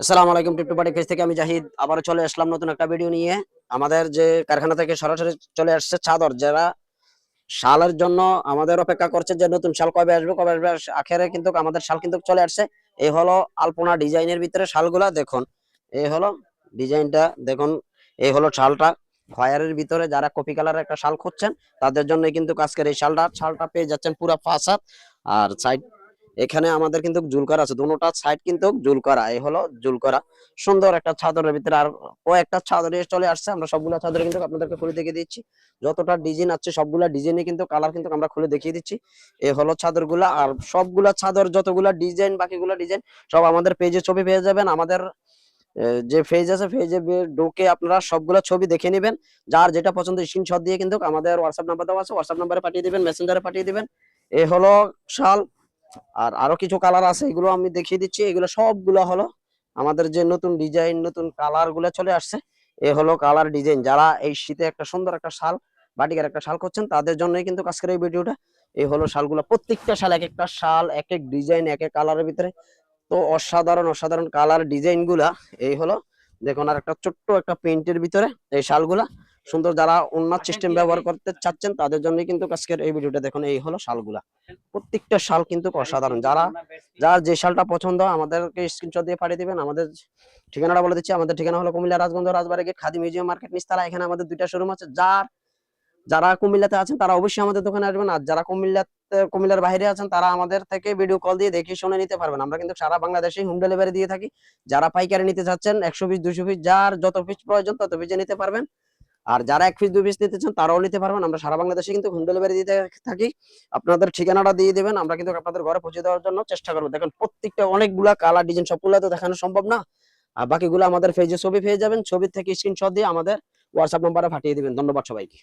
আসসালামু আলাইকুম। টিপটু বাড়ি পেজ থেকে আমি জাহিদ আবার চলে আসলাম নতুন একটা ভিডিও নিয়ে। আমাদের যে কারখানা থেকে সরাসরি চলে আসছে চাদর, যারা শালের জন্য আমাদের অপেক্ষা করছে যে নতুন শাল কবে আসবে কবে আসবে, আখেরে কিন্তু আমাদের শাল কিন্তু চলে আসছে। এই হলো আলপনা ডিজাইনের ভিতরে শালগুলা দেখুন। এই হলো ডিজাইনটা দেখুন। এই হলো শালটা খয়েরের ভিতরে, যারা কপি কালারের একটা শাল খুঁজছেন তাদের জন্য কিন্তু আজকের এই শালটা পেয়ে যাচ্ছেন পুরা ফাসাদ। আর সাইড এখানে আমাদের কিন্তু জুল করা আছে, দুটোটা সাইড কিন্তু জুল করা। এই হলো জুল করা সুন্দর একটা চাদরের ভিতরে। আর কয়েকটা চাদরে চলে আসছে, আমরা সবগুলা চাদরে কিন্তু আপনাদেরকে খুলে দেখিয়ে দিচ্ছি। যতটা ডিজাইন আছে সবগুলা ডিজাইনে কিন্তু কালার কিন্তু আমরা খুলে দেখিয়ে দিচ্ছি। এই হলো চাদরগুলা। আর সবগুলা চাদর যতগুলা ডিজাইন বাকিগুলা ডিজাইন সব আমাদের পেজে ছবি পেয়ে যাবেন। আমাদের যে পেজ আছে পেজে ঢুকে আপনারা সবগুলা ছবি দেখে নেবেন। যার যেটা পছন্দ স্ক্রিনশট দিয়ে কিন্তু আমাদের হোয়াটসঅ্যাপ নাম্বার দেওয়া আছে, হোয়াটসঅ্যাপ নাম্বারে পাঠিয়ে দিবেন, মেসেঞ্জারে পাঠিয়ে দিবেন। এই হলো শাল। আর আরো কিছু কালার আছে, এগুলো আমি দেখিয়ে দিচ্ছি। এগুলো সবগুলা হলো আমাদের যে নতুন ডিজাইন নতুন কালার গুলা চলে আসছে। এ হলো কালার ডিজাইন, যারা এই শীতে একটা সুন্দর একটা শাল বাটিকের একটা শাল করছেন তাদের জন্যই কিন্তু আজকের এই ভিডিওটা। এই হলো শালগুলা, প্রত্যেকটা শাল এক একটা শাল এক এক ডিজাইন এক এক কালারের ভিতরে। তো অসাধারণ অসাধারণ কালার ডিজাইন গুলা। এই হলো দেখুন। আর একটা ছোট্ট একটা পেইন্টের ভিতরে এই শালগুলা সুন্দর, যারা উন্নত সিস্টেম ব্যবহার করতে চাচ্ছেন তাদের জন্য কিন্তু আজকের এই ভিডিওটা দেখুন। এই হলো শালগুলা, প্রত্যেকটা শাল কিন্তু অসাধারণ। যার যে শালটা পছন্দ আমাদেরকে স্ক্রিনশট দিয়ে পাঠিয়ে দিবেন। আমাদের ঠিকানাটা বলে দিচ্ছি। আমাদের ঠিকানা হলো কুমিল্লা রাজগঞ্জ রাজবাড়ী গেট খাদি মিউজিয়াম মার্কেট নিচতলা। এখানে আমাদের দুইটা শোরুম আছে। যারা কুমিল্লাতে আছেন তারা অবশ্যই আমাদের দোকানে আসবেন। আর যারা কুমিল্লার বাইরে আছেন তারা আমাদের থেকে ভিডিও কল দিয়ে দেখে শুনে নিতে পারবেন। আমরা কিন্তু সারা বাংলাদেশে হোম ডেলিভারি দিয়ে থাকি। যারা পাইকারি নিতে চাচ্ছেন 100 পিস 200 পিস যার যত পিস প্রয়োজন তত পিসে নিতে পারবেন। আর যারা 1 পিস 2 পিস নিতে চান তারাও নিতে পারবেন। আমরা সারা বাংলাদেশে কিন্তু হোম ডেলিভারি দিতে থাকি। আপনাদের ঠিকানাটা দিয়ে দেবেন, আমরা কিন্তু আপনাদের ঘরে পৌঁছে দেওয়ার জন্য চেষ্টা করবো। দেখেন প্রত্যেকটা অনেকগুলা কালার ডিজাইন, সবগুলা তো দেখানো সম্ভব না। আর বাকিগুলো আমাদের পেজে ছবি পেয়ে যাবেন, ছবি থেকে স্ক্রিনশট দিয়ে আমাদের হোয়াটসঅ্যাপ নাম্বারে পাঠিয়ে দিবেন। ধন্যবাদ সবাইকে।